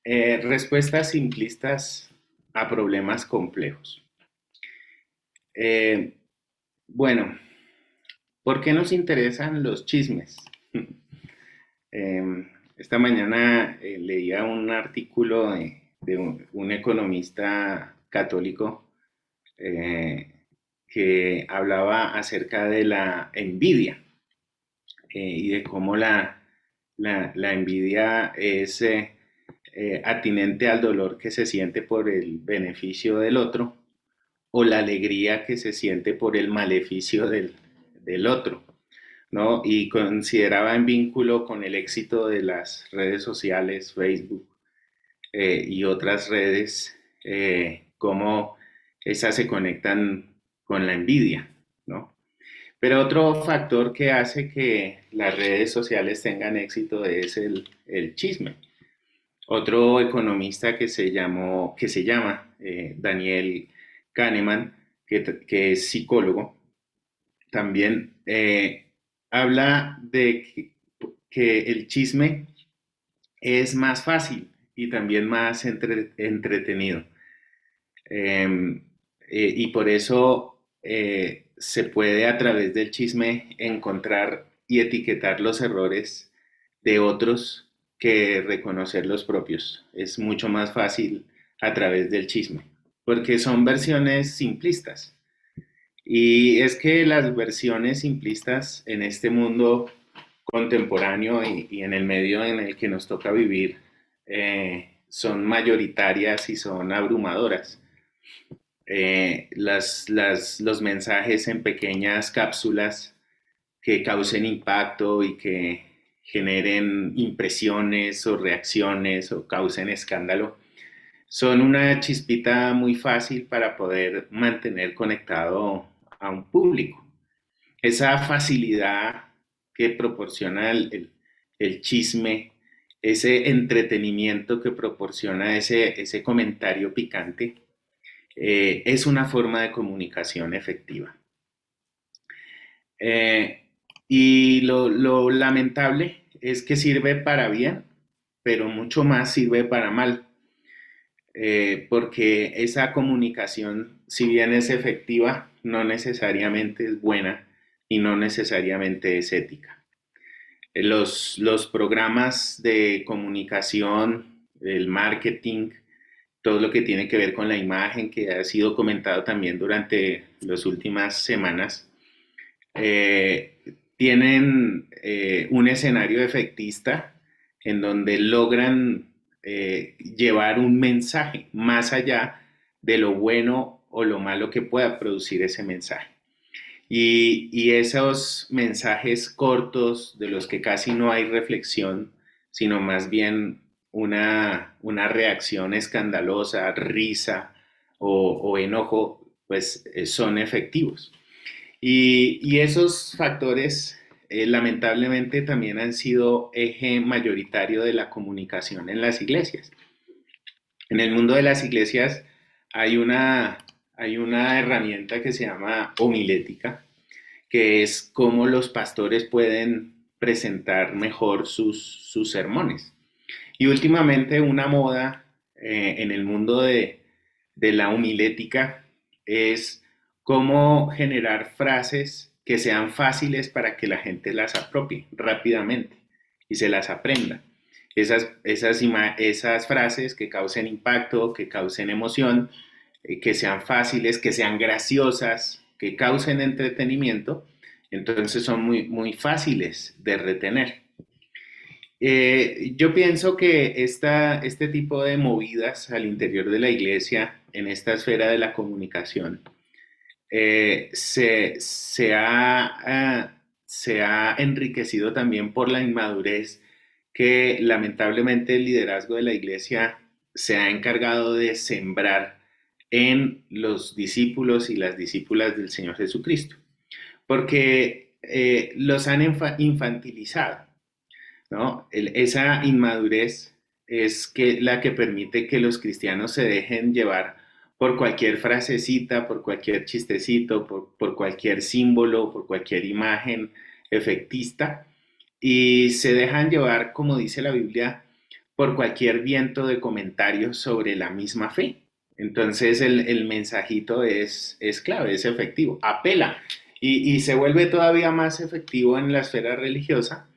Respuestas simplistas a problemas complejos. Eh, bueno, ¿por qué nos interesan los chismes? Esta mañana leía un artículo de un economista católico eh, que hablaba acerca de la envidia y de cómo la envidia es atinente al dolor que se siente por el beneficio del otro o la alegría que se siente por el maleficio del otro, ¿no? Y consideraba en vínculo con el éxito de las redes sociales, Facebook y otras redes, cómo esas se conectan con la envidia, ¿no? Pero otro factor que hace que las redes sociales tengan éxito es el chisme. Otro economista que se llama Daniel Kahneman, que es psicólogo, también habla de que el chisme es más fácil y también más entretenido. Eh, y por eso se puede a través del chisme encontrar y etiquetar los errores de otros que reconocer los propios. Es mucho más fácil a través del chisme, porque son versiones simplistas. Y es que las versiones simplistas en este mundo contemporáneo y en el medio en el que nos toca vivir son mayoritarias y son abrumadoras. Los mensajes en pequeñas cápsulas que causen impacto y que generen impresiones o reacciones o causen escándalo, son una chispita muy fácil para poder mantener conectado a un público. Esa facilidad que proporciona el chisme, ese entretenimiento que proporciona ese comentario picante, es una forma de comunicación efectiva. Eh, y lo lamentable es que sirve para bien, pero mucho más sirve para mal, porque esa comunicación, si bien es efectiva, no necesariamente es buena y no necesariamente es ética. Los programas de comunicación, el marketing, todo lo que tiene que ver con la imagen, que ha sido comentado también durante las últimas semanas, eh, tienen un escenario efectista en donde logran llevar un mensaje más allá de lo bueno o lo malo que pueda producir ese mensaje. Y esos mensajes cortos de los que casi no hay reflexión, sino más bien una reacción escandalosa, risa o enojo, pues son efectivos. Y esos factores lamentablemente también han sido eje mayoritario de la comunicación en las iglesias. En el mundo de las iglesias hay hay una herramienta que se llama homilética, que es cómo los pastores pueden presentar mejor sus sermones. Y últimamente una moda en el mundo de la homilética es cómo generar frases que sean fáciles para que la gente las apropie rápidamente y se las aprenda. Esas frases que causen impacto, que causen emoción, que sean fáciles, que sean graciosas, que causen entretenimiento, entonces son muy fáciles de retener. Yo pienso que este tipo de movidas al interior de la iglesia, en esta esfera de la comunicación, se ha enriquecido también por la inmadurez que lamentablemente el liderazgo de la iglesia se ha encargado de sembrar en los discípulos y las discípulas del Señor Jesucristo, porque los han infantilizado, ¿no? Esa inmadurez es la que permite que los cristianos se dejen llevar por cualquier frasecita, por cualquier chistecito, por cualquier símbolo, por cualquier imagen efectista y se dejan llevar, como dice la Biblia, por cualquier viento de comentarios sobre la misma fe. Entonces el mensajito es clave, es efectivo, apela y se vuelve todavía más efectivo en la esfera religiosa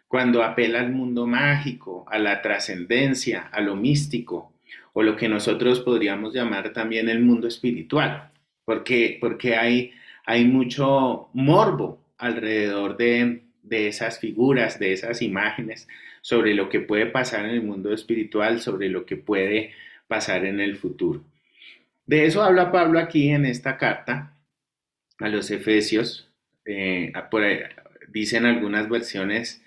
cuando apela al mundo mágico, a la trascendencia, a lo místico, o lo que nosotros podríamos llamar también el mundo espiritual, porque hay mucho morbo alrededor de esas figuras, de esas imágenes, sobre lo que puede pasar en el mundo espiritual, sobre lo que puede pasar en el futuro. De eso habla Pablo aquí en esta carta a los Efesios. Por ahí, dicen algunas versiones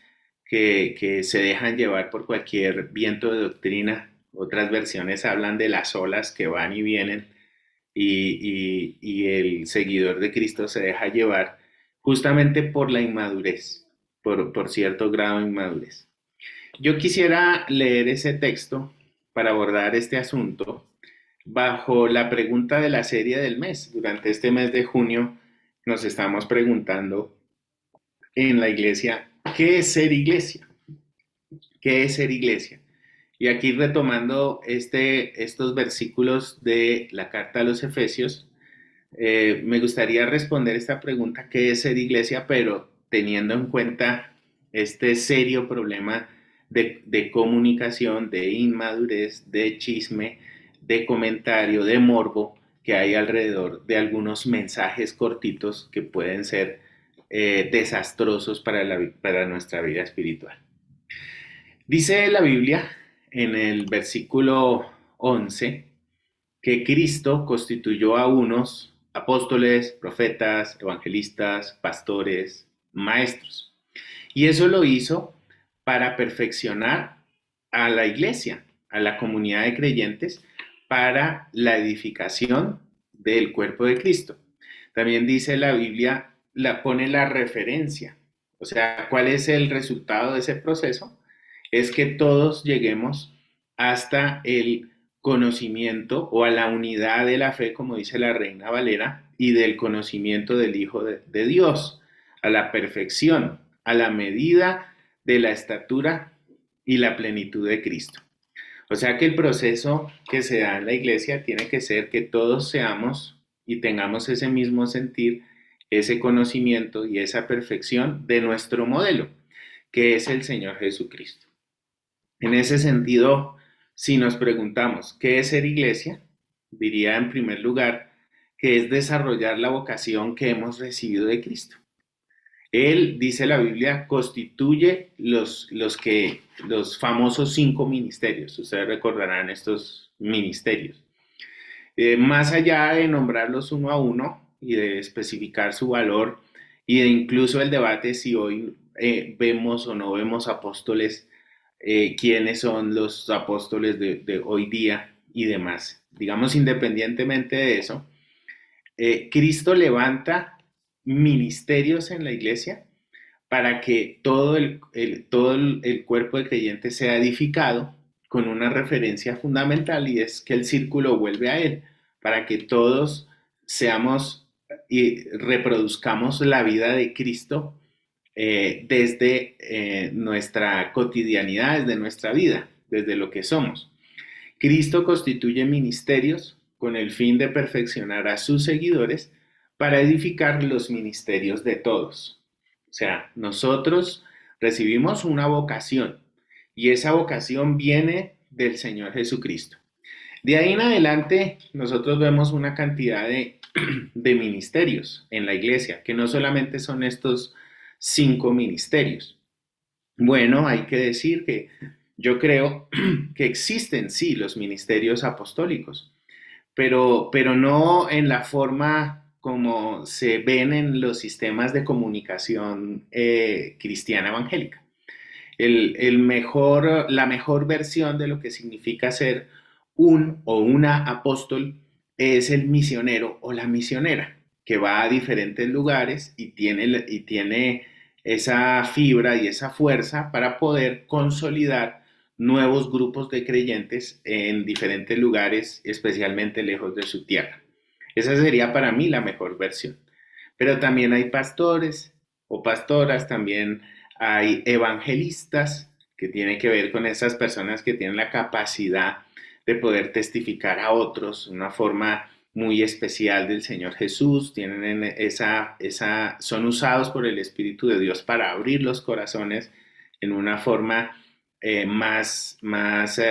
que se dejan llevar por cualquier viento de doctrina. Otras versiones hablan de las olas que van y vienen y el seguidor de Cristo se deja llevar justamente por la inmadurez, por cierto grado de inmadurez. Yo quisiera leer ese texto para abordar este asunto bajo la pregunta de la serie del mes. Durante este mes de junio nos estamos preguntando en la iglesia, ¿qué es ser iglesia? ¿Qué es ser iglesia? Y aquí retomando estos versículos de la carta a los Efesios, me gustaría responder esta pregunta, ¿qué es ser iglesia? Pero teniendo en cuenta este serio problema de comunicación, de inmadurez, de chisme, de comentario, de morbo que hay alrededor de algunos mensajes cortitos que pueden ser desastrosos para nuestra vida espiritual. Dice la Biblia en el versículo 11 que Cristo constituyó a unos apóstoles, profetas, evangelistas, pastores, maestros. Y eso lo hizo para perfeccionar a la iglesia, a la comunidad de creyentes, para la edificación del cuerpo de Cristo. También dice la Biblia, pone la referencia. O sea, ¿cuál es el resultado de ese proceso? Es que todos lleguemos hasta el conocimiento o a la unidad de la fe, como dice la Reina Valera, y del conocimiento del Hijo de Dios, a la perfección, a la medida de la estatura y la plenitud de Cristo. O sea que el proceso que se da en la iglesia tiene que ser que todos seamos y tengamos ese mismo sentir, ese conocimiento y esa perfección de nuestro modelo, que es el Señor Jesucristo. En ese sentido, si nos preguntamos qué es ser iglesia, diría en primer lugar que es desarrollar la vocación que hemos recibido de Cristo. Él, dice la Biblia, constituye los famosos 5 ministerios. Ustedes recordarán estos ministerios. Más allá de nombrarlos uno a uno y de especificar su valor y de incluso el debate si hoy vemos o no vemos apóstoles, quiénes son los apóstoles de hoy día y demás. Digamos, independientemente de eso, Cristo levanta ministerios en la iglesia para que todo el cuerpo de creyentes sea edificado con una referencia fundamental y es que el círculo vuelve a Él, para que todos seamos y reproduzcamos la vida de Cristo desde nuestra cotidianidad, desde nuestra vida, desde lo que somos. Cristo constituye ministerios con el fin de perfeccionar a sus seguidores para edificar los ministerios de todos. O sea, nosotros recibimos una vocación y esa vocación viene del Señor Jesucristo. De ahí en adelante, nosotros vemos una cantidad de ministerios en la iglesia, que no solamente son estos 5 ministerios. Bueno, hay que decir que yo creo que existen, sí, los ministerios apostólicos, pero no en la forma como se ven en los sistemas de comunicación cristiana evangélica. La mejor versión de lo que significa ser un o una apóstol es el misionero o la misionera, que va a diferentes lugares y tiene esa fibra y esa fuerza para poder consolidar nuevos grupos de creyentes en diferentes lugares, especialmente lejos de su tierra. Esa sería para mí la mejor versión. Pero también hay pastores o pastoras, también hay evangelistas que tiene que ver con esas personas que tienen la capacidad de poder testificar a otros, una forma muy especial del Señor Jesús, tienen son usados por el Espíritu de Dios para abrir los corazones en una forma más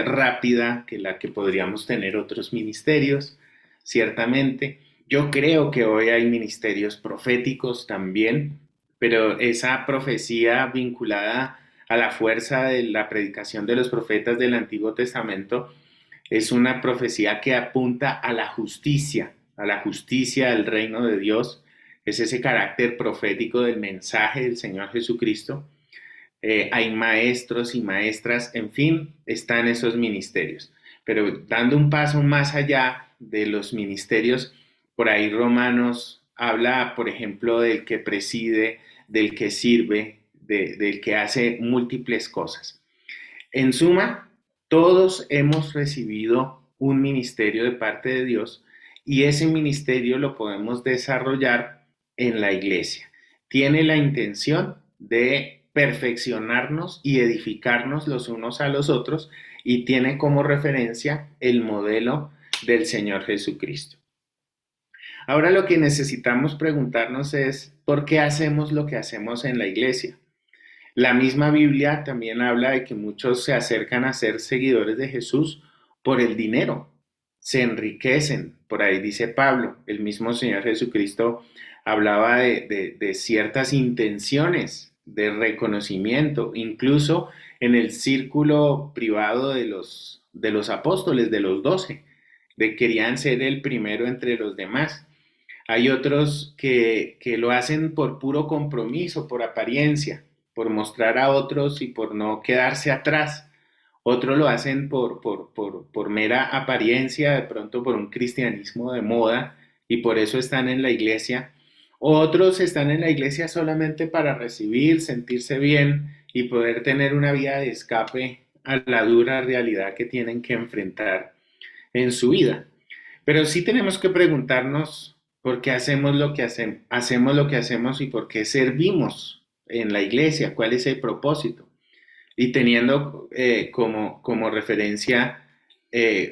rápida que la que podríamos tener otros ministerios, ciertamente. Yo creo que hoy hay ministerios proféticos también, pero esa profecía vinculada a la fuerza de la predicación de los profetas del Antiguo Testamento es una profecía que apunta a la justicia del reino de Dios. Es ese carácter profético del mensaje del Señor Jesucristo. Hay maestros y maestras, en fin, están esos ministerios. Pero dando un paso más allá de los ministerios, por ahí Romanos habla, por ejemplo, del que preside, del que sirve, del que hace múltiples cosas. En suma, todos hemos recibido un ministerio de parte de Dios y ese ministerio lo podemos desarrollar en la iglesia. Tiene la intención de perfeccionarnos y edificarnos los unos a los otros y tiene como referencia el modelo del Señor Jesucristo. Ahora lo que necesitamos preguntarnos es, ¿por qué hacemos lo que hacemos en la iglesia? La misma Biblia también habla de que muchos se acercan a ser seguidores de Jesús por el dinero, se enriquecen. Por ahí dice Pablo, el mismo Señor Jesucristo hablaba de ciertas intenciones de reconocimiento, incluso en el círculo privado de los apóstoles, de los 12, de querían ser el primero entre los demás. Hay otros que lo hacen por puro compromiso, por apariencia, por mostrar a otros y por no quedarse atrás. Otros lo hacen por mera apariencia, de pronto por un cristianismo de moda y por eso están en la iglesia. Otros están en la iglesia solamente para recibir, sentirse bien y poder tener una vía de escape a la dura realidad que tienen que enfrentar en su vida. Pero sí tenemos que preguntarnos por qué hacemos lo que hacemos y por qué servimos en la iglesia, cuál es el propósito. Y teniendo como referencia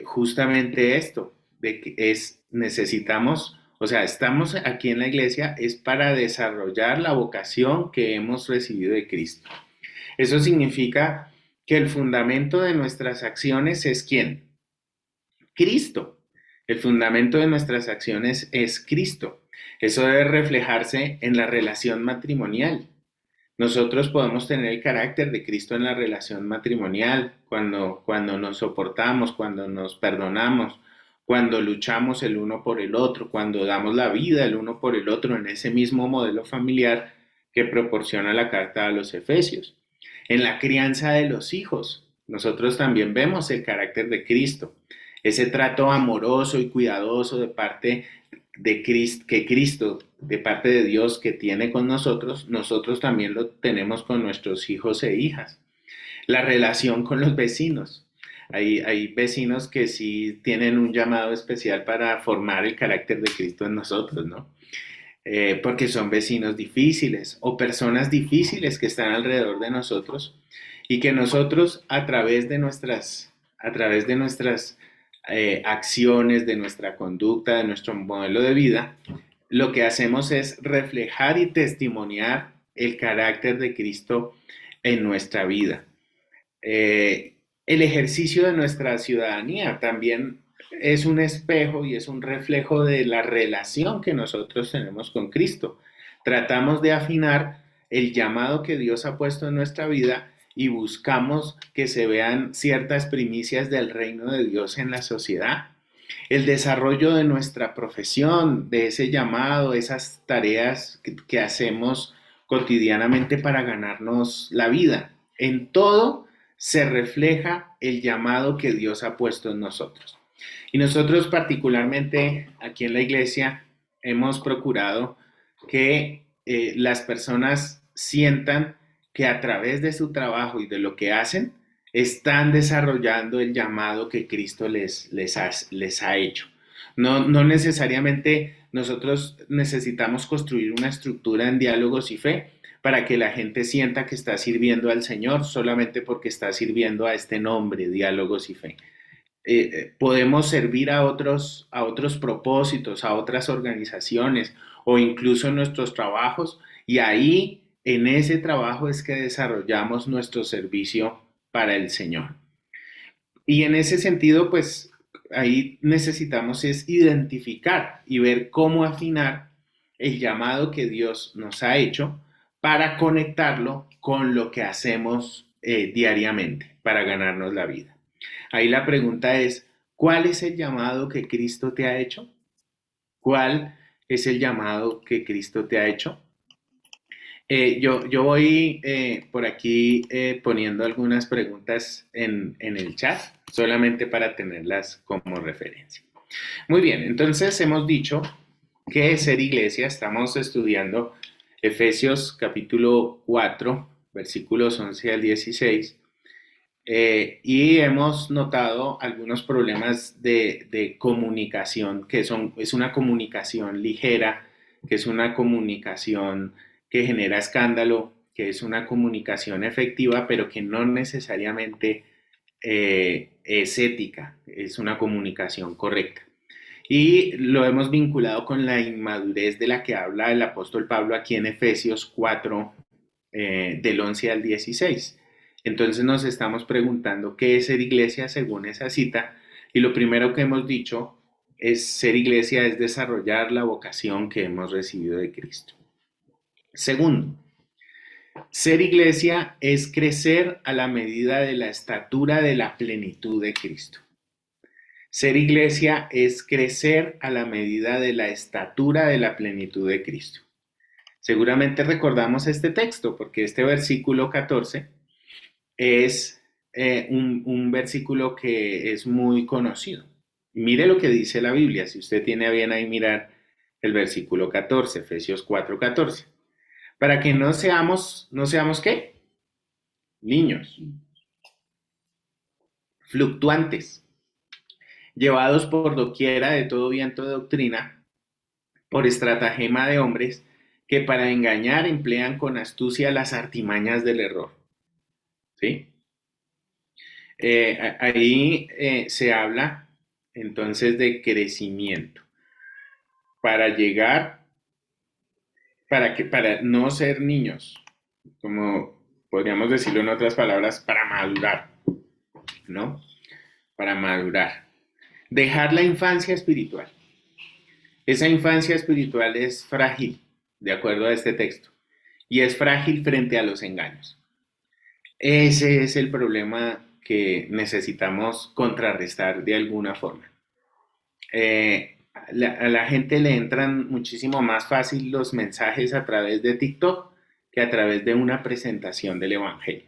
justamente esto, de que necesitamos, o sea, estamos aquí en la iglesia es para desarrollar la vocación que hemos recibido de Cristo. Eso significa que el fundamento de nuestras acciones es ¿quién? Cristo. El fundamento de nuestras acciones es Cristo. Eso debe reflejarse en la relación matrimonial. Nosotros podemos tener el carácter de Cristo en la relación matrimonial, cuando nos soportamos, cuando nos perdonamos, cuando luchamos el uno por el otro, cuando damos la vida el uno por el otro en ese mismo modelo familiar que proporciona la carta a los Efesios. En la crianza de los hijos, nosotros también vemos el carácter de Cristo, ese trato amoroso y cuidadoso de parte de Cristo, que Cristo, de parte de Dios, que tiene con nosotros, nosotros también lo tenemos con nuestros hijos e hijas. La relación con los vecinos. Hay vecinos que sí tienen un llamado especial para formar el carácter de Cristo en nosotros, ¿no? Porque son vecinos difíciles o personas difíciles que están alrededor de nosotros y que nosotros a través de nuestras acciones, de nuestra conducta, de nuestro modelo de vida, lo que hacemos es reflejar y testimoniar el carácter de Cristo en nuestra vida. El ejercicio de nuestra ciudadanía también es un espejo y es un reflejo de la relación que nosotros tenemos con Cristo. Tratamos de afinar el llamado que Dios ha puesto en nuestra vida y buscamos que se vean ciertas primicias del reino de Dios en la sociedad. El desarrollo de nuestra profesión, de ese llamado, esas tareas que hacemos cotidianamente para ganarnos la vida. En todo se refleja el llamado que Dios ha puesto en nosotros. Y nosotros particularmente aquí en la iglesia hemos procurado que las personas sientan que a través de su trabajo y de lo que hacen, están desarrollando el llamado que Cristo les ha hecho. No necesariamente nosotros necesitamos construir una estructura en diálogos y fe para que la gente sienta que está sirviendo al Señor solamente porque está sirviendo a este nombre, Diálogos y Fe. Podemos servir a otros propósitos, a otras organizaciones o incluso en nuestros trabajos y ahí en ese trabajo es que desarrollamos nuestro servicio para el Señor. Y en ese sentido, pues ahí necesitamos es identificar y ver cómo afinar el llamado que Dios nos ha hecho para conectarlo con lo que hacemos diariamente para ganarnos la vida. Ahí la pregunta es, ¿cuál es el llamado que Cristo te ha hecho? ¿Cuál es el llamado que Cristo te ha hecho? Yo voy por aquí poniendo algunas preguntas en el chat, solamente para tenerlas como referencia. Muy bien, entonces hemos dicho que ser iglesia, estamos estudiando Efesios capítulo 4, versículos 11 al 16, y hemos notado algunos problemas de comunicación, es una comunicación ligera, que es una comunicación que genera escándalo, que es una comunicación efectiva, pero que no necesariamente es ética, es una comunicación correcta. Y lo hemos vinculado con la inmadurez de la que habla el apóstol Pablo aquí en Efesios 4, del 11 al 16. Entonces nos estamos preguntando qué es ser iglesia según esa cita y lo primero que hemos dicho es ser iglesia es desarrollar la vocación que hemos recibido de Cristo. Segundo, ser iglesia es crecer a la medida de la estatura de la plenitud de Cristo. Ser iglesia es crecer a la medida de la estatura de la plenitud de Cristo. Seguramente recordamos este texto porque este versículo 14 es un versículo que es muy conocido. Mire lo que dice la Biblia, si usted tiene a bien ahí mirar el versículo 14, Efesios 4:14. Para que no seamos ¿qué? Niños, fluctuantes, llevados por doquiera de todo viento de doctrina, por estratagema de hombres que para engañar emplean con astucia las artimañas del error. ¿Sí? Ahí se habla entonces de crecimiento para llegar, para no ser niños, como podríamos decirlo en otras palabras, para madurar, ¿no? Para madurar. Dejar la infancia espiritual. Esa infancia espiritual es frágil, de acuerdo a este texto, y es frágil frente a los engaños. Ese es el problema que necesitamos contrarrestar de alguna forma. A la gente le entran muchísimo más fácil los mensajes a través de TikTok que a través de una presentación del Evangelio.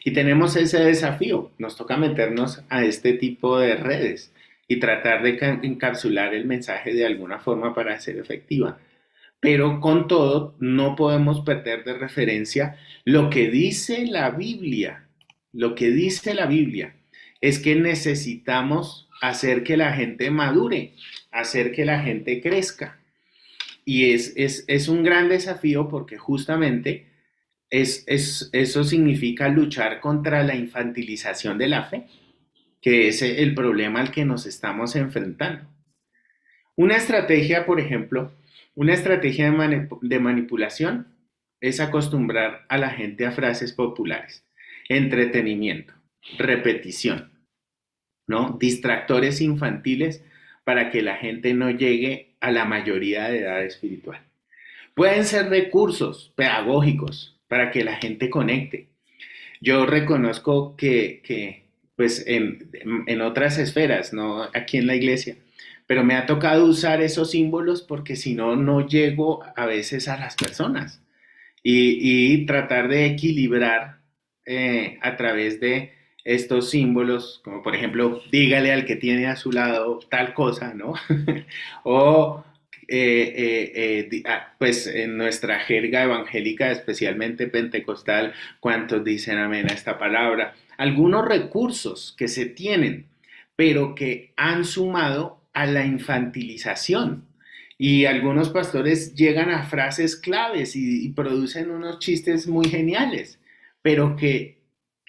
Y tenemos ese desafío, nos toca meternos a este tipo de redes y tratar de encapsular el mensaje de alguna forma para ser efectiva. Pero con todo, no podemos perder de referencia lo que dice la Biblia. Lo que dice la Biblia es que necesitamos hacer que la gente madure, hacer que la gente crezca. Y es un gran desafío porque justamente eso significa luchar contra la infantilización de la fe, que es el problema al que nos estamos enfrentando. Una estrategia, por ejemplo, una estrategia de manipulación es acostumbrar a la gente a frases populares, entretenimiento, repetición, ¿no? Distractores infantiles para que la gente no llegue a la mayoría de edad espiritual. Pueden ser recursos pedagógicos para que la gente conecte. Yo reconozco que pues en otras esferas, no aquí en la iglesia, pero me ha tocado usar esos símbolos porque si no, no llego a veces a las personas y tratar de equilibrar a través de estos símbolos, como por ejemplo, dígale al que tiene a su lado tal cosa, ¿no? o pues en nuestra jerga evangélica, especialmente pentecostal, ¿cuántos dicen amén a esta palabra? Algunos recursos que se tienen, pero que han sumado a la infantilización. Y algunos pastores llegan a frases claves y producen unos chistes muy geniales, pero que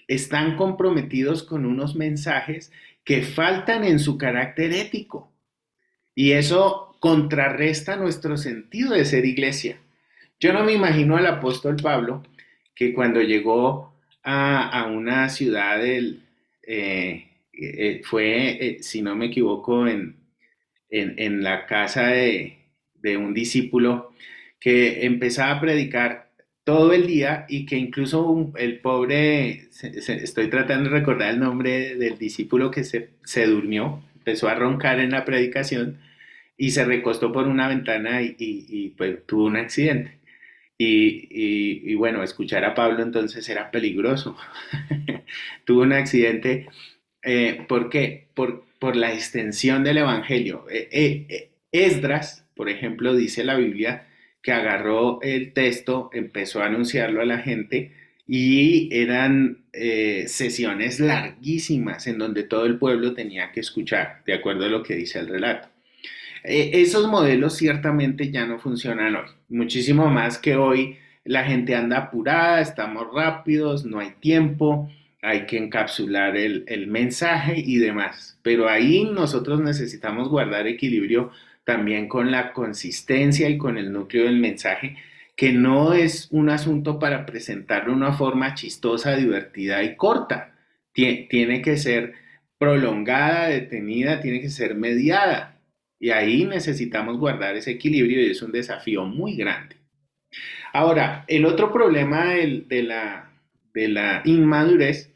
están comprometidos con unos mensajes que faltan en su carácter ético. Y eso contrarresta nuestro sentido de ser iglesia. Yo no me imagino al apóstol Pablo que cuando llegó a una ciudad fue, si no me equivoco, en la casa de un discípulo que empezaba a predicar todo el día y que incluso el pobre, estoy tratando de recordar el nombre del discípulo que se durmió, empezó a roncar en la predicación y se recostó por una ventana pues, tuvo un accidente. Y bueno, escuchar a Pablo entonces era peligroso. Tuvo un accidente. ¿Por qué? Por la extensión del Evangelio. Esdras, por ejemplo, dice la Biblia que agarró el texto, empezó a anunciarlo a la gente y eran sesiones larguísimas en donde todo el pueblo tenía que escuchar, de acuerdo a lo que dice el relato. Esos modelos ciertamente ya no funcionan hoy, muchísimo más que hoy la gente anda apurada, estamos rápidos, no hay tiempo, hay que encapsular el mensaje y demás. Pero ahí nosotros necesitamos guardar equilibrio también con la consistencia y con el núcleo del mensaje, que no es un asunto para presentarlo de una forma chistosa, divertida y corta. Tiene que ser prolongada, detenida, tiene que ser mediada. Y ahí necesitamos guardar ese equilibrio y es un desafío muy grande. Ahora, el otro problema de la inmadurez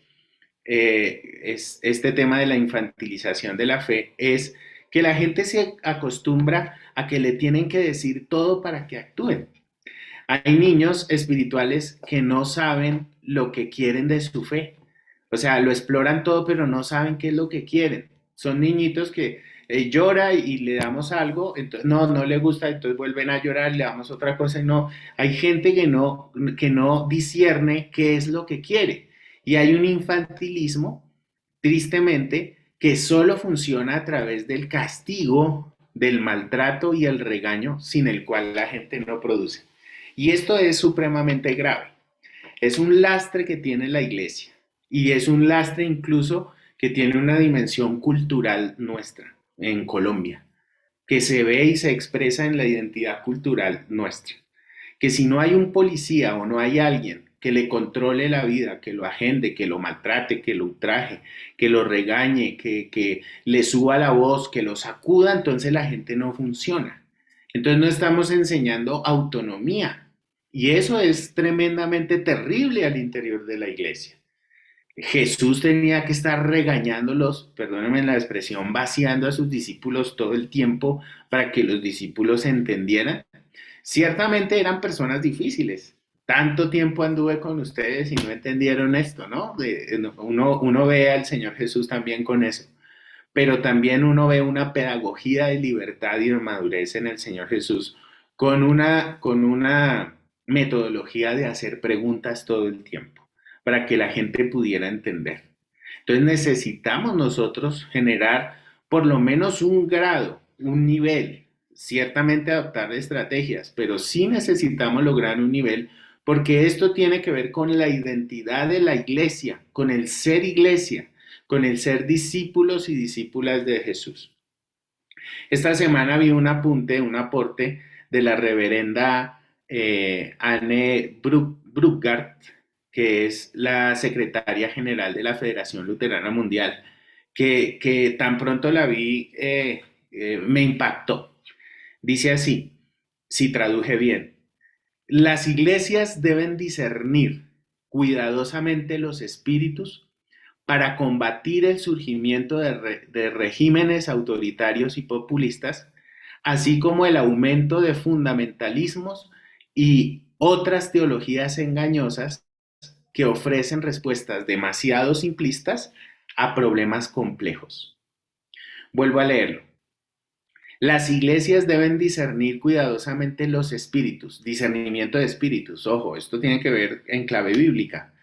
es este tema de la infantilización de la fe, es que la gente se acostumbra a que le tienen que decir todo para que actúen. Hay niños espirituales que no saben lo que quieren de su fe. O sea, lo exploran todo, pero no saben qué es lo que quieren. Son niñitos que llora y le damos algo, entonces no le gusta, entonces vuelven a llorar, le damos otra cosa y no. Hay gente que no discierne qué es lo que quiere. Y hay un infantilismo, tristemente, que solo funciona a través del castigo, del maltrato y el regaño, sin el cual la gente no produce. Y esto es supremamente grave. Es un lastre que tiene la iglesia y es un lastre incluso que tiene una dimensión cultural nuestra en Colombia, que se ve y se expresa en la identidad cultural nuestra. Que si no hay un policía o no hay alguien que le controle la vida, que lo agende, que lo maltrate, que lo ultraje, que lo regañe, que le suba la voz, que lo sacuda, entonces la gente no funciona. Entonces no estamos enseñando autonomía. Y eso es tremendamente terrible al interior de la iglesia. Jesús tenía que estar regañándolos, perdónenme la expresión, vaciando a sus discípulos todo el tiempo para que los discípulos entendieran. Ciertamente eran personas difíciles. Tanto tiempo anduve con ustedes y no entendieron esto, ¿no? Uno ve al Señor Jesús también con eso, pero también uno ve una pedagogía de libertad y de madurez en el Señor Jesús con una metodología de hacer preguntas todo el tiempo para que la gente pudiera entender. Entonces necesitamos nosotros generar por lo menos un grado, un nivel, ciertamente adoptar estrategias, pero sí necesitamos lograr un nivel porque esto tiene que ver con la identidad de la iglesia, con el ser iglesia, con el ser discípulos y discípulas de Jesús. Esta semana vi un apunte, un aporte de la reverenda Anne Brugart, que es la secretaria general de la Federación Luterana Mundial, que tan pronto la vi me impactó. Dice así, si traduje bien, las iglesias deben discernir cuidadosamente los espíritus para combatir el surgimiento de regímenes autoritarios y populistas, así como el aumento de fundamentalismos y otras teologías engañosas que ofrecen respuestas demasiado simplistas a problemas complejos. Vuelvo a leerlo. Las iglesias deben discernir cuidadosamente los espíritus, discernimiento de espíritus, ojo, esto tiene que ver en clave bíblica.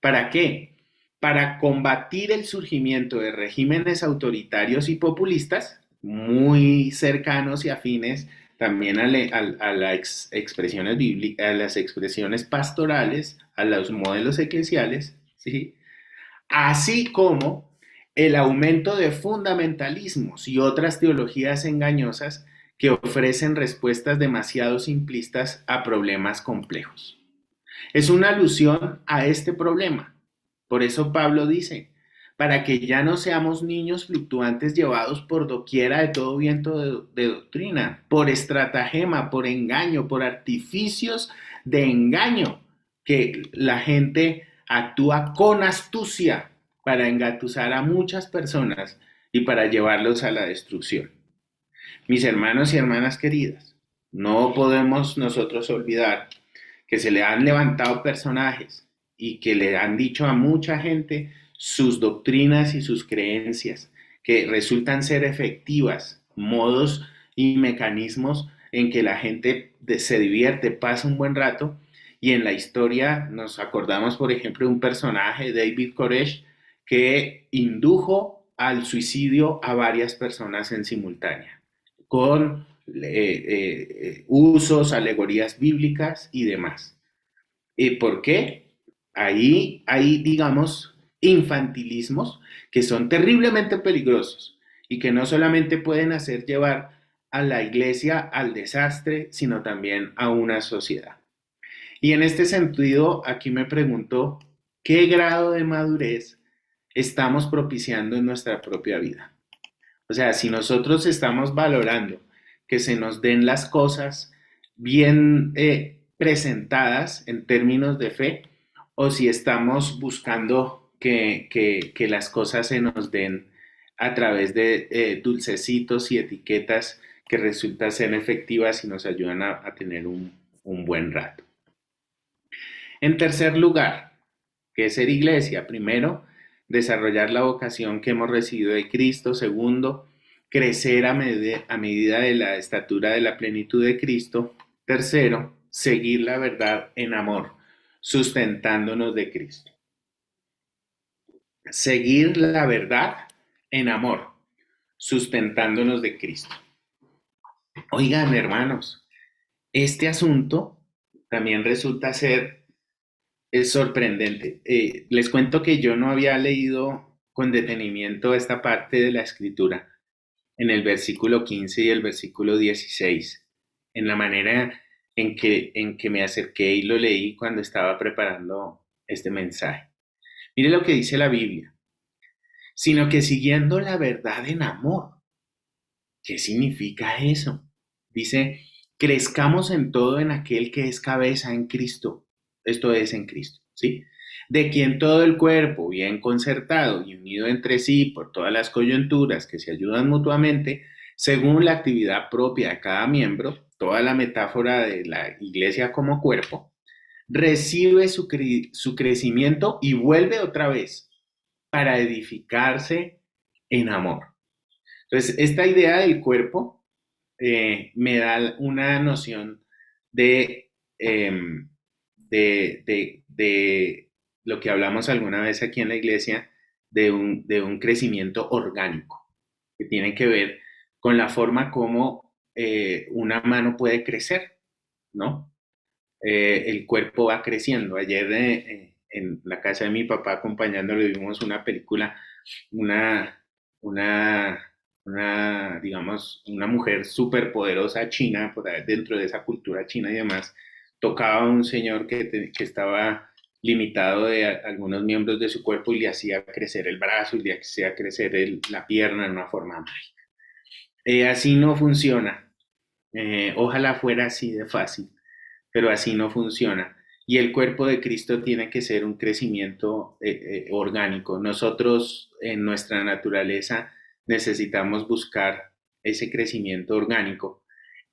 ¿Para qué? Para combatir el surgimiento de regímenes autoritarios y populistas muy cercanos y afines también a las expresiones bíblicas, a las expresiones pastorales, a los modelos eclesiales, ¿sí? Así como el aumento de fundamentalismos y otras teologías engañosas que ofrecen respuestas demasiado simplistas a problemas complejos. Es una alusión a este problema. Por eso Pablo dice, para que ya no seamos niños fluctuantes llevados por doquiera de todo viento de doctrina, por estratagema, por engaño, por artificios de engaño, que la gente actúa con astucia para engatusar a muchas personas y para llevarlos a la destrucción. Mis hermanos y hermanas queridas, no podemos nosotros olvidar que se le han levantado personajes y que le han dicho a mucha gente sus doctrinas y sus creencias, que resultan ser efectivas, modos y mecanismos en que la gente se divierte, pasa un buen rato, y en la historia nos acordamos, por ejemplo, de un personaje, David Koresh, que indujo al suicidio a varias personas en simultánea, con usos, alegorías bíblicas y demás. ¿Por qué? Ahí hay, digamos, infantilismos que son terriblemente peligrosos y que no solamente pueden hacer llevar a la iglesia al desastre, sino también a una sociedad. Y en este sentido, aquí me pregunto, ¿qué grado de madurez estamos propiciando en nuestra propia vida? O sea, si nosotros estamos valorando que se nos den las cosas bien presentadas en términos de fe, o si estamos buscando que las cosas se nos den a través de dulcecitos y etiquetas que resultan ser efectivas y nos ayudan a tener un buen rato. En tercer lugar, ¿qué es ser iglesia? Primero, desarrollar la vocación que hemos recibido de Cristo. Segundo, crecer a medida de la estatura de la plenitud de Cristo. Tercero, seguir la verdad en amor, sustentándonos de Cristo. Seguir la verdad en amor, sustentándonos de Cristo. Oigan, hermanos, este asunto también resulta ser es sorprendente. Les cuento que yo no había leído con detenimiento esta parte de la escritura en el versículo 15 y el versículo 16, en la manera en que me acerqué y lo leí cuando estaba preparando este mensaje. Mire lo que dice la Biblia, sino que siguiendo la verdad en amor. ¿Qué significa eso? Dice, crezcamos en todo en aquel que es cabeza en Cristo. Esto es en Cristo, ¿sí? De quien todo el cuerpo, bien concertado y unido entre sí por todas las coyunturas que se ayudan mutuamente, según la actividad propia de cada miembro, toda la metáfora de la iglesia como cuerpo, recibe su crecimiento y vuelve otra vez para edificarse en amor. Entonces, esta idea del cuerpo me da una noción de, em, de lo que hablamos alguna vez aquí en la iglesia, de un crecimiento orgánico, que tiene que ver con la forma como una mano puede crecer, ¿no? El cuerpo va creciendo. Ayer en la casa de mi papá acompañándolo vimos una película, una, una, digamos, una mujer súper poderosa china, por ahí dentro de esa cultura china y demás, tocaba a un señor que estaba limitado de algunos miembros de su cuerpo y le hacía crecer el brazo y le hacía crecer la pierna de una forma mágica. Así no funciona. Ojalá fuera así de fácil, pero así no funciona. Y el cuerpo de Cristo tiene que ser un crecimiento orgánico. Nosotros en nuestra naturaleza necesitamos buscar ese crecimiento orgánico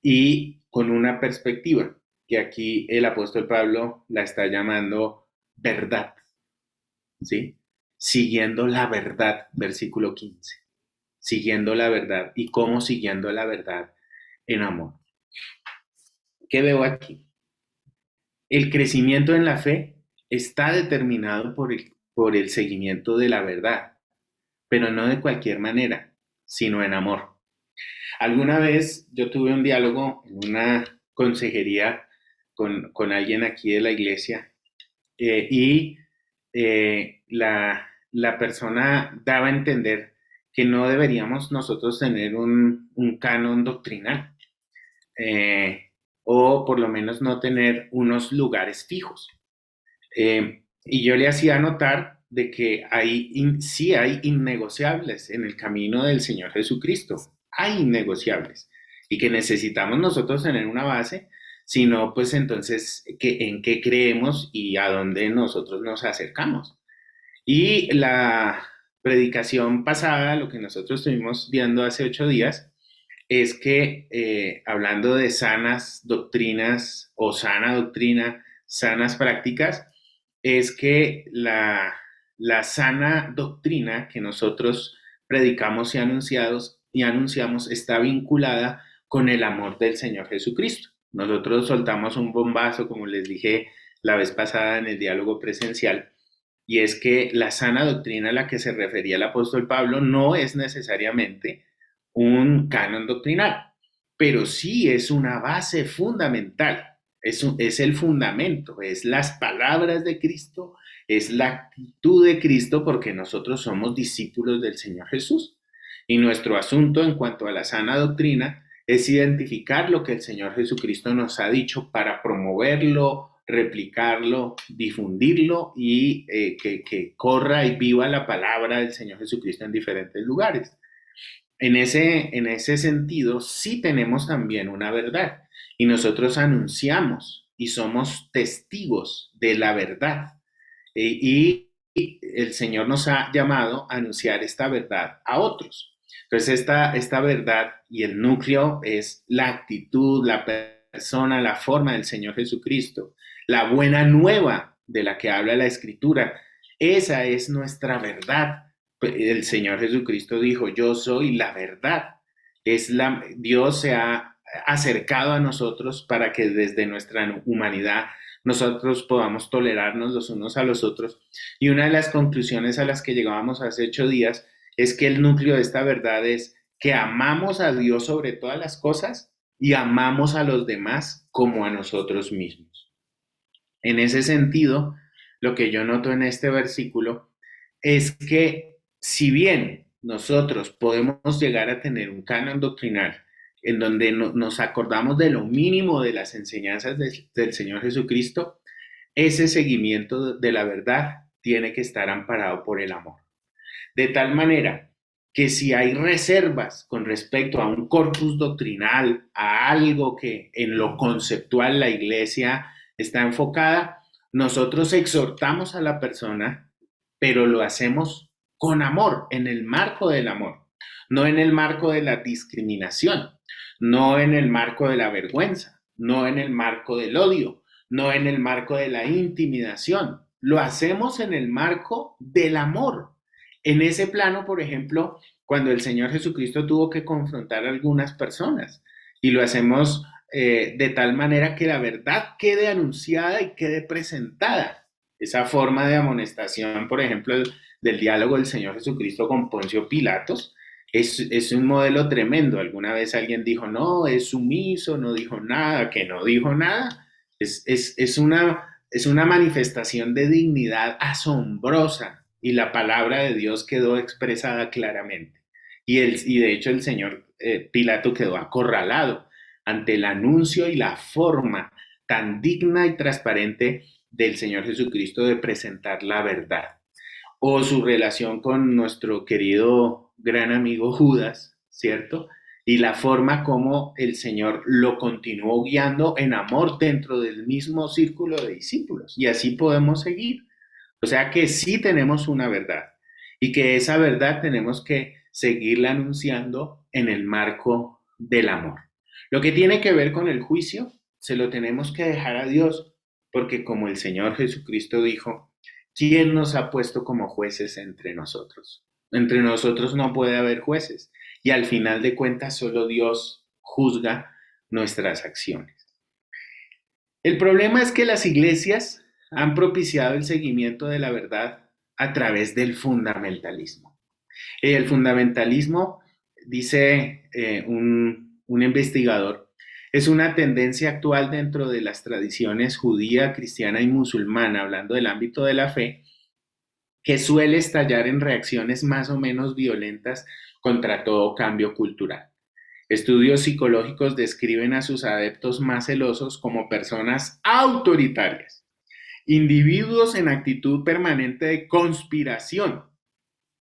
y con una perspectiva que aquí el apóstol Pablo la está llamando verdad, ¿sí? Siguiendo la verdad, versículo 15. Siguiendo la verdad. ¿Y cómo siguiendo la verdad? En amor. ¿Qué veo aquí? El crecimiento en la fe está determinado por el seguimiento de la verdad, pero no de cualquier manera, sino en amor. Alguna vez yo tuve un diálogo en una consejería con alguien aquí de la iglesia y la persona daba a entender que no deberíamos nosotros tener un canon doctrinal, eh, o por lo menos no tener unos lugares fijos. Y yo le hacía notar de que sí hay innegociables en el camino del Señor Jesucristo, hay innegociables, y que necesitamos nosotros tener una base, sino pues entonces en qué creemos y a dónde nosotros nos acercamos. Y la predicación pasada, lo que nosotros estuvimos viendo hace 8 días, es que hablando de sanas doctrinas o sana doctrina, sanas prácticas, es que la sana doctrina que nosotros predicamos y anunciamos está vinculada con el amor del Señor Jesucristo. Nosotros soltamos un bombazo, como les dije la vez pasada en el diálogo presencial, y es que la sana doctrina a la que se refería el apóstol Pablo no es necesariamente un canon doctrinal, pero sí es una base fundamental, es el fundamento, es las palabras de Cristo, es la actitud de Cristo, porque nosotros somos discípulos del Señor Jesús. Y nuestro asunto en cuanto a la sana doctrina es identificar lo que el Señor Jesucristo nos ha dicho para promoverlo, replicarlo, difundirlo y que corra y viva la palabra del Señor Jesucristo en diferentes lugares. En ese sentido, sí tenemos también una verdad y nosotros anunciamos y somos testigos de la verdad. Y el Señor nos ha llamado a anunciar esta verdad a otros. Entonces, esta verdad y el núcleo es la actitud, la persona, la forma del Señor Jesucristo, la buena nueva de la que habla la Escritura. Esa es nuestra verdad. El Señor Jesucristo dijo, yo soy la verdad. Dios se ha acercado a nosotros para que desde nuestra humanidad nosotros podamos tolerarnos los unos a los otros. Y una de las conclusiones a las que llegábamos hace 8 días es que el núcleo de esta verdad es que amamos a Dios sobre todas las cosas y amamos a los demás como a nosotros mismos. En ese sentido, lo que yo noto en este versículo es que si bien nosotros podemos llegar a tener un canon doctrinal en donde nos acordamos de lo mínimo de las enseñanzas del Señor Jesucristo, ese seguimiento de la verdad tiene que estar amparado por el amor. De tal manera que si hay reservas con respecto a un corpus doctrinal, a algo que en lo conceptual la iglesia está enfocada, nosotros exhortamos a la persona, pero lo hacemos con amor, en el marco del amor, no en el marco de la discriminación, no en el marco de la vergüenza, no en el marco del odio, no en el marco de la intimidación. Lo hacemos en el marco del amor. En ese plano, por ejemplo, cuando el Señor Jesucristo tuvo que confrontar a algunas personas, y lo hacemos de tal manera que la verdad quede anunciada y quede presentada. Esa forma de amonestación, por ejemplo, del diálogo del Señor Jesucristo con Poncio Pilatos, es un modelo tremendo. Alguna vez alguien dijo, no, es sumiso, no dijo nada, que no dijo nada. Es una manifestación de dignidad asombrosa y la palabra de Dios quedó expresada claramente. Y de hecho el señor Pilato quedó acorralado ante el anuncio y la forma tan digna y transparente del Señor Jesucristo de presentar la verdad. O su relación con nuestro querido gran amigo Judas, ¿cierto? Y la forma como el Señor lo continuó guiando en amor dentro del mismo círculo de discípulos. Y así podemos seguir. O sea que sí tenemos una verdad y que esa verdad tenemos que seguirla anunciando en el marco del amor. Lo que tiene que ver con el juicio, se lo tenemos que dejar a Dios, porque como el Señor Jesucristo dijo, ¿quién nos ha puesto como jueces entre nosotros? Entre nosotros no puede haber jueces y al final de cuentas solo Dios juzga nuestras acciones. El problema es que las iglesias han propiciado el seguimiento de la verdad a través del fundamentalismo. El fundamentalismo dice un investigador, es una tendencia actual dentro de las tradiciones judía, cristiana y musulmana, hablando del ámbito de la fe, que suele estallar en reacciones más o menos violentas contra todo cambio cultural. Estudios psicológicos describen a sus adeptos más celosos como personas autoritarias, individuos en actitud permanente de conspiración,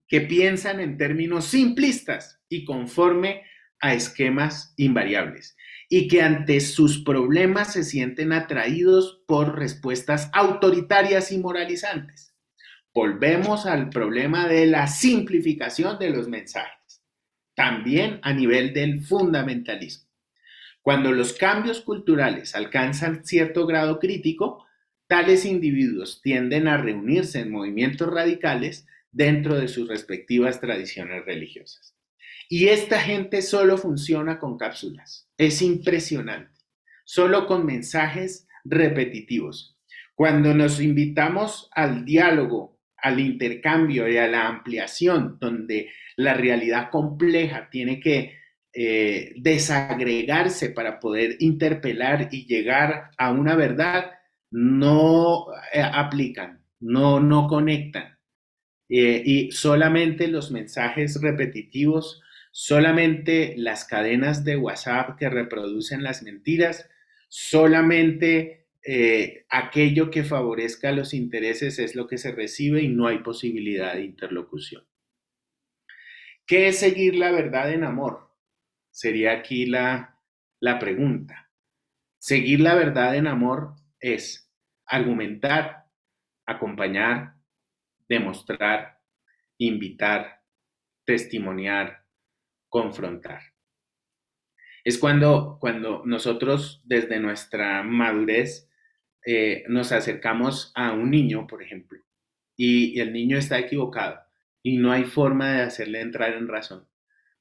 que piensan en términos simplistas y conforme a esquemas invariables, y que ante sus problemas se sienten atraídos por respuestas autoritarias y moralizantes. Volvemos al problema de la simplificación de los mensajes, también a nivel del fundamentalismo. Cuando los cambios culturales alcanzan cierto grado crítico, tales individuos tienden a reunirse en movimientos radicales dentro de sus respectivas tradiciones religiosas. Y esta gente solo funciona con cápsulas. Es impresionante. Solo con mensajes repetitivos. Cuando nos invitamos al diálogo, al intercambio y a la ampliación, donde la realidad compleja tiene que desagregarse para poder interpelar y llegar a una verdad, no aplican, no conectan. Y solamente los mensajes repetitivos, solamente las cadenas de WhatsApp que reproducen las mentiras, solamente aquello que favorezca los intereses es lo que se recibe y no hay posibilidad de interlocución. ¿Qué es seguir la verdad en amor? Sería aquí la pregunta. Seguir la verdad en amor es argumentar, acompañar, demostrar, invitar, testimoniar, confrontar. Es cuando nosotros desde nuestra madurez nos acercamos a un niño, por ejemplo, y el niño está equivocado y no hay forma de hacerle entrar en razón,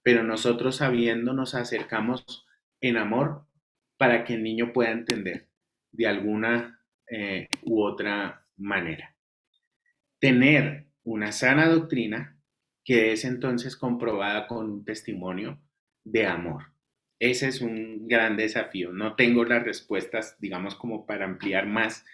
pero nosotros sabiendo nos acercamos en amor para que el niño pueda entender de alguna u otra manera. Tener una sana doctrina que es entonces comprobada con un testimonio de amor. Ese es un gran desafío. No tengo las respuestas, digamos, como para ampliar más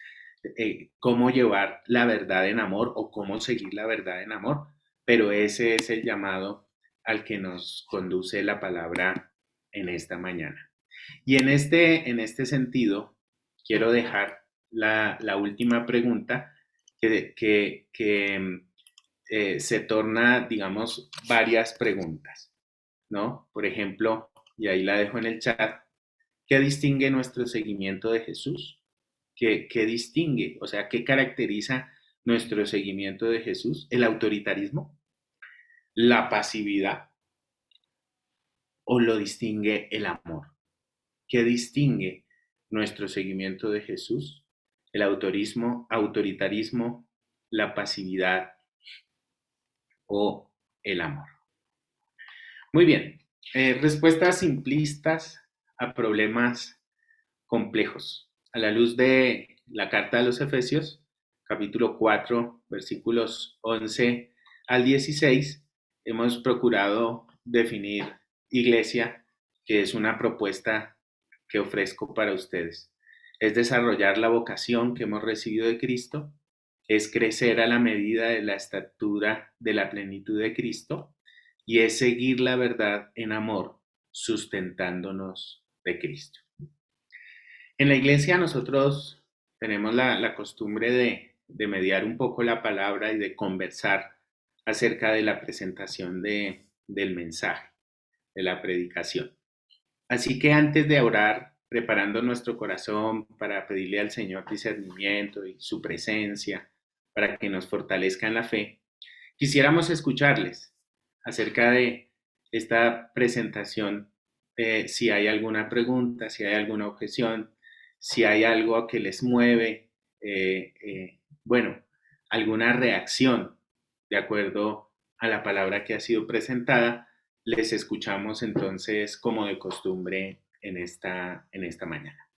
cómo llevar la verdad en amor o cómo seguir la verdad en amor, pero ese es el llamado al que nos conduce la palabra en esta mañana. Y en este sentido, quiero dejar la última pregunta que se torna, digamos, varias preguntas, ¿no? Por ejemplo, y ahí la dejo en el chat, ¿qué distingue nuestro seguimiento de Jesús? ¿Qué distingue? O sea, ¿qué caracteriza nuestro seguimiento de Jesús? ¿El autoritarismo? ¿La pasividad? ¿O lo distingue el amor? ¿Qué distingue nuestro seguimiento de Jesús? ¿El autoritarismo, la pasividad o el amor? Muy bien. Respuestas simplistas a problemas complejos. A la luz de la carta de los Efesios, capítulo 4, versículos 11 al 16, hemos procurado definir iglesia, que es una propuesta que ofrezco para ustedes. Es desarrollar la vocación que hemos recibido de Cristo, es crecer a la medida de la estatura de la plenitud de Cristo y es seguir la verdad en amor, sustentándonos de Cristo. En la iglesia nosotros tenemos la costumbre de mediar un poco la palabra y de conversar acerca de la presentación del mensaje, de la predicación. Así que antes de orar, preparando nuestro corazón para pedirle al Señor discernimiento y su presencia para que nos fortalezca en la fe, quisiéramos escucharles acerca de esta presentación, si hay alguna pregunta, si hay alguna objeción, si hay algo que les mueve, bueno, alguna reacción de acuerdo a la palabra que ha sido presentada, les escuchamos entonces como de costumbre en esta mañana.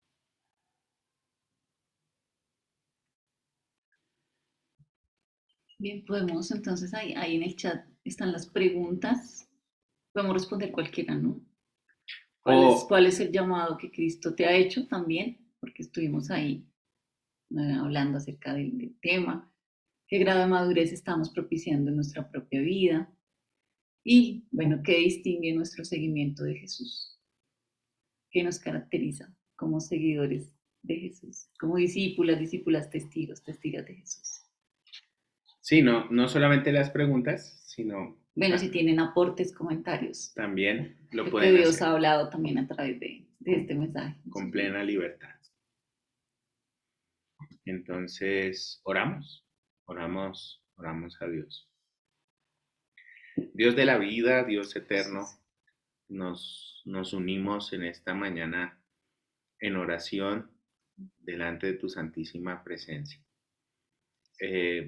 Bien, podemos entonces ahí en el chat están las preguntas. Podemos responder cualquiera, ¿no? O ¿Cuál es el llamado que Cristo te ha hecho también? Porque estuvimos ahí hablando acerca del tema. ¿Qué grado de madurez estamos propiciando en nuestra propia vida? Y, bueno, ¿qué distingue nuestro seguimiento de Jesús? ¿Qué nos caracteriza como seguidores de Jesús? Como discípulas, discípulas, testigos, testigas de Jesús. sí, no, no solamente las preguntas, sino Bueno, si tienen aportes, comentarios, también lo lo que pueden Dios hacer ha hablado también a través de con, este mensaje en con sus vidas. plena libertad. Entonces, oramos a Dios. Dios de la vida, Dios eterno, nos unimos en esta mañana en oración delante de tu santísima presencia.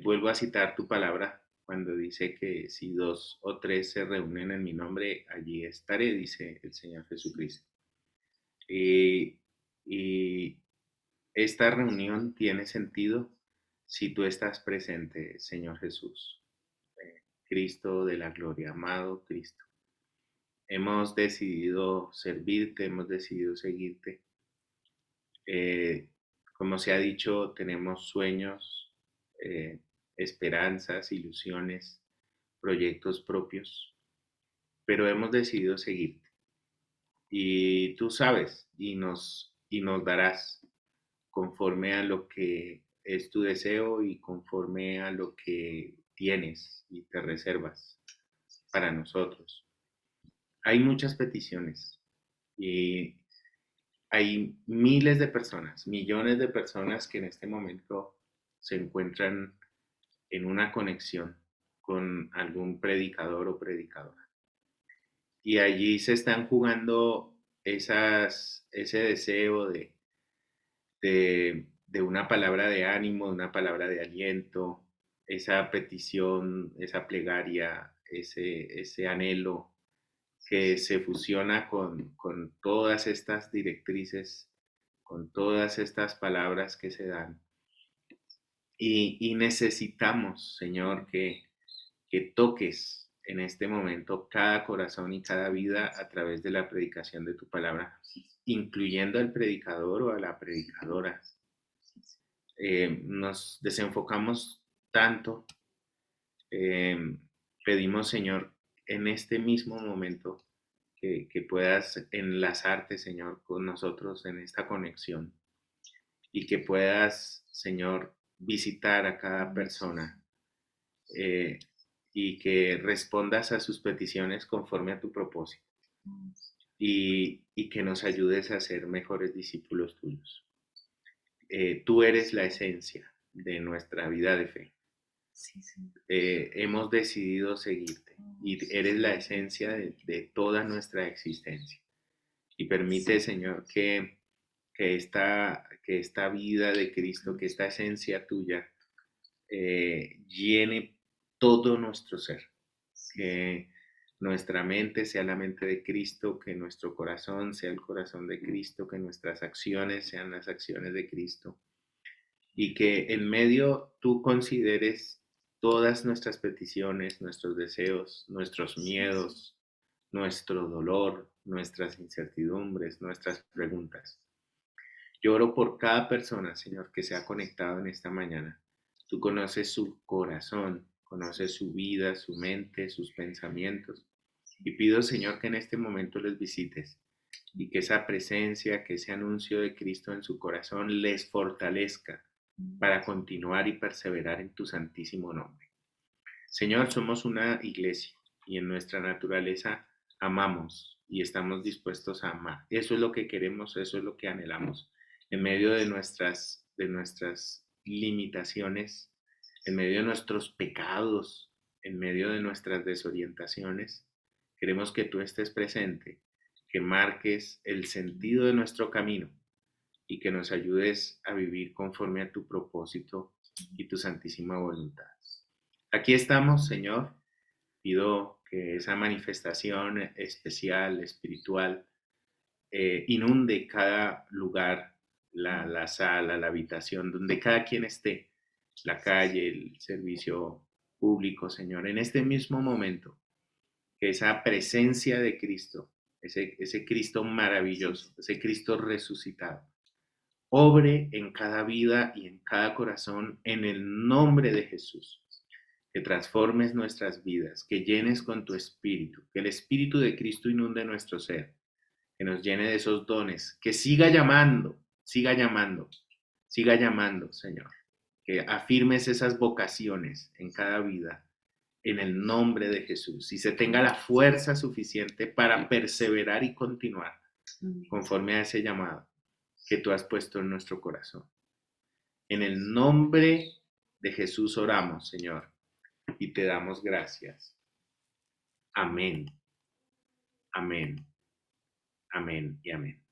Vuelvo a citar tu palabra cuando dice que si dos o tres se reúnen en mi nombre, allí estaré, dice el Señor Jesucristo. Y, y esta reunión tiene sentido si tú estás presente, Señor Jesús, Cristo de la gloria, amado Cristo. Hemos decidido servirte, hemos decidido seguirte. Eh, como se ha dicho, tenemos sueños, eh, esperanzas, ilusiones, proyectos propios, pero hemos decidido seguirte. Y tú sabes y nos darás conforme a lo que es tu deseo y conforme a lo que tienes y te reservas para nosotros. Hay muchas peticiones y hay miles de personas, millones de personas que en este momento se encuentran en una conexión con algún predicador o predicadora. Y allí se están jugando ese deseo de una palabra de ánimo, de una palabra de aliento, esa petición, esa plegaria, ese anhelo que se fusiona con todas estas directrices, con todas estas palabras que se dan. Y necesitamos, Señor, que toques en este momento cada corazón y cada vida a través de la predicación de tu palabra, incluyendo al predicador o a la predicadora. Nos desenfocamos tanto, eh, pedimos, Señor, en este mismo momento que puedas enlazarte, Señor, con nosotros en esta conexión y que puedas, Señor, visitar a cada persona eh, y que respondas a sus peticiones conforme a tu propósito y que nos ayudes a ser mejores discípulos tuyos. Tú eres la esencia de nuestra vida de fe. Sí, sí. Hemos decidido seguirte y eres la esencia de toda nuestra existencia. Y permite, Señor, que esta vida de Cristo, que esta esencia tuya llene todo nuestro ser. Que nuestra mente sea la mente de Cristo, que nuestro corazón sea el corazón de Cristo, que nuestras acciones sean las acciones de Cristo. Y que en medio tú consideres todas nuestras peticiones, nuestros deseos, nuestros miedos, nuestro dolor, nuestras incertidumbres, nuestras preguntas. Yo oro por cada persona, Señor, que se ha conectado en esta mañana. Tú conoces su corazón, conoces su vida, su mente, sus pensamientos. Y pido, Señor, que en este momento les visites y que esa presencia, que ese anuncio de Cristo en su corazón les fortalezca para continuar y perseverar en tu santísimo nombre. Señor, somos una iglesia y en nuestra naturaleza amamos y estamos dispuestos a amar. Eso es lo que queremos, eso es lo que anhelamos. En medio de nuestras limitaciones, en medio de nuestros pecados, en medio de nuestras desorientaciones, queremos que tú estés presente, que marques el sentido de nuestro camino y que nos ayudes a vivir conforme a tu propósito y tu santísima voluntad. Aquí estamos, Señor. Pido que esa manifestación especial, espiritual, inunde cada lugar, la sala, la habitación, donde cada quien esté, la calle, el servicio público, Señor. En este mismo momento, que esa presencia de Cristo, ese Cristo maravilloso, ese Cristo resucitado, obre en cada vida y en cada corazón en el nombre de Jesús. Que transformes nuestras vidas, que llenes con tu espíritu, que el espíritu de Cristo inunde nuestro ser, que nos llene de esos dones, que siga llamando, siga llamando, siga llamando, Señor. Que afirmes esas vocaciones en cada vida, en el nombre de Jesús, y se tenga la fuerza suficiente para perseverar y continuar conforme a ese llamado que tú has puesto en nuestro corazón. En el nombre de Jesús oramos, Señor, y te damos gracias. Amén. Amén. Amén y amén.